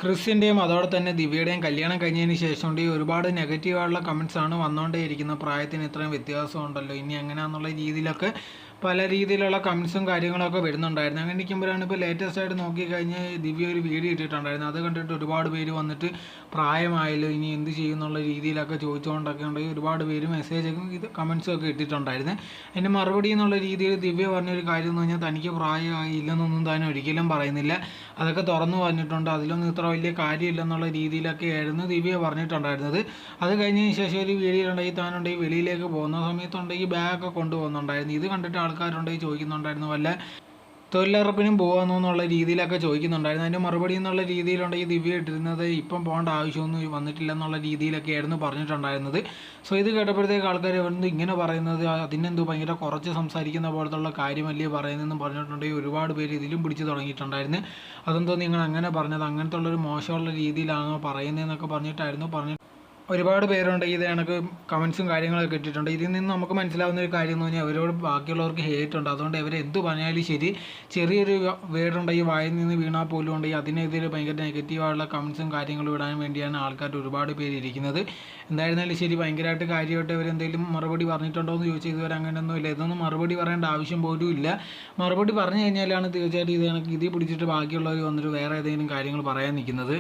ക്രിസിൻ്റെയും അതോടെ തന്നെ ദിവ്യയുടെയും കല്യാണം കഴിഞ്ഞതിന് ശേഷം ഒരുപാട് നെഗറ്റീവായിട്ടുള്ള കമൻസാണ് വന്നുകൊണ്ടേയിരിക്കുന്നത്. പ്രായത്തിന് ഇത്രയും വ്യത്യാസമുണ്ടല്ലോ, ഇനി എങ്ങനെയാണെന്നുള്ള രീതിയിലൊക്കെ പല രീതിയിലുള്ള കമൻസും കാര്യങ്ങളൊക്കെ വരുന്നുണ്ടായിരുന്നു. അങ്ങനെ ഇരിക്കുമ്പോഴാണ് ഇപ്പോൾ ലേറ്റസ്റ്റ് ആയിട്ട് നോക്കിക്കഴിഞ്ഞ് ദിവ്യ ഒരു വീഡിയോ ഇട്ടിട്ടുണ്ടായിരുന്നു. അത് കണ്ടിട്ട് ഒരുപാട് പേര് വന്നിട്ട് പ്രായമായല്ലോ ഇനി എന്ത് ചെയ്യുന്നുള്ള രീതിയിലൊക്കെ ചോദിച്ചുകൊണ്ടൊക്കെ ഉണ്ടെങ്കിൽ ഒരുപാട് പേര് മെസ്സേജൊക്കെ ഇത് കമൻസും ഒക്കെ ഇട്ടിട്ടുണ്ടായിരുന്നു. അതിൻ്റെ മറുപടി എന്നുള്ള രീതിയിൽ ദിവ്യ പറഞ്ഞൊരു കാര്യം എന്ന് പറഞ്ഞാൽ തനിക്ക് പ്രായമായില്ലെന്നൊന്നും താൻ ഒരിക്കലും പറയുന്നില്ല, അതൊക്കെ തുറന്നു പറഞ്ഞിട്ടുണ്ട്, അതിലൊന്നും ഇത്ര വലിയ കാര്യമില്ലെന്നുള്ള രീതിയിലൊക്കെയായിരുന്നു ദിവ്യ പറഞ്ഞിട്ടുണ്ടായിരുന്നത്. അത് കഴിഞ്ഞതിന് ശേഷം ഒരു വീഡിയോയിലുണ്ടെങ്കിൽ താനുണ്ടെങ്കിൽ വെളിയിലേക്ക് പോകുന്ന സമയത്തുണ്ടെങ്കിൽ ബാഗൊക്കെ കൊണ്ടുപോകുന്നുണ്ടായിരുന്നു. ഇത് കണ്ടിട്ട് ആൾക്കാരുണ്ടെങ്കിൽ ചോദിക്കുന്നുണ്ടായിരുന്നു വല്ല തൊഴിലുറപ്പിനും പോകാമെന്നോ എന്നുള്ള രീതിയിലൊക്കെ ചോദിക്കുന്നുണ്ടായിരുന്നു. അതിൻ്റെ മറുപടി എന്നുള്ള രീതിയിലുണ്ടെങ്കിൽ ദിവ്യ ഇട്ടിരുന്നത് ഇപ്പം പോകേണ്ട ആവശ്യമൊന്നും വന്നിട്ടില്ല എന്നുള്ള രീതിയിലൊക്കെയായിരുന്നു പറഞ്ഞിട്ടുണ്ടായിരുന്നത്. സോ ഇത് കേട്ടപ്പോഴത്തേക്ക് ആൾക്കാർ എന്ത് ഇങ്ങനെ പറയുന്നത്, അതിനെന്തോ ഭയങ്കര കുറച്ച് സംസാരിക്കുന്ന പോലത്തുള്ള കാര്യമല്ലേ പറയുന്നതെന്ന് പറഞ്ഞിട്ടുണ്ടെങ്കിൽ ഒരുപാട് പേര് ഇതിലും പിടിച്ച് തുടങ്ങിയിട്ടുണ്ടായിരുന്നു. അതെന്തോ നിങ്ങൾ അങ്ങനെ പറഞ്ഞത്, അങ്ങനത്തെ ഉള്ളൊരു മോശമുള്ള രീതിയിലാണോ പറയുന്നതെന്നൊക്കെ പറഞ്ഞിട്ടായിരുന്നു ഒരുപാട് പേരുണ്ട് ഇത് കണക്ക് കമൻസും കാര്യങ്ങളൊക്കെ ഇട്ടിട്ടുണ്ട്. ഇതിൽ നിന്ന് നമുക്ക് മനസ്സിലാവുന്ന ഒരു കാര്യം എന്ന് പറഞ്ഞാൽ അവരോട് ബാക്കിയുള്ളവർക്ക് ഹേറ്റ് ഉണ്ട്. അതുകൊണ്ട് അവർ എന്ത് പറഞ്ഞാലും ശരി, ചെറിയൊരു വേർഡുണ്ടെങ്കിൽ വായിൽ നിന്ന് വീണാൽ പോലും ഉണ്ടെങ്കിൽ അതിനെതിരെ ഭയങ്കര നെഗറ്റീവായുള്ള കമൻസും കാര്യങ്ങളും ഇടാൻ വേണ്ടിയാണ് ആൾക്കാർ ഒരുപാട് പേര് ഇരിക്കുന്നത്. എന്തായിരുന്നാലും ശരി, ഭയങ്കരമായിട്ട് കാര്യമായിട്ട് അവരെന്തെങ്കിലും മറുപടി പറഞ്ഞിട്ടുണ്ടോ എന്ന് ചോദിച്ചാൽ ഇതുവരെ അങ്ങനെയൊന്നും ഇല്ല. ഇതൊന്നും മറുപടി പറയേണ്ട ആവശ്യം പോലും ഇല്ല. മറുപടി പറഞ്ഞു കഴിഞ്ഞാലാണ് തീർച്ചയായിട്ടും ഇത് കണക്ക് ഇതിൽ പിടിച്ചിട്ട് ബാക്കിയുള്ളവർ വന്നിട്ട് വേറെ ഏതെങ്കിലും കാര്യങ്ങൾ പറയാൻ നിൽക്കുന്നത്.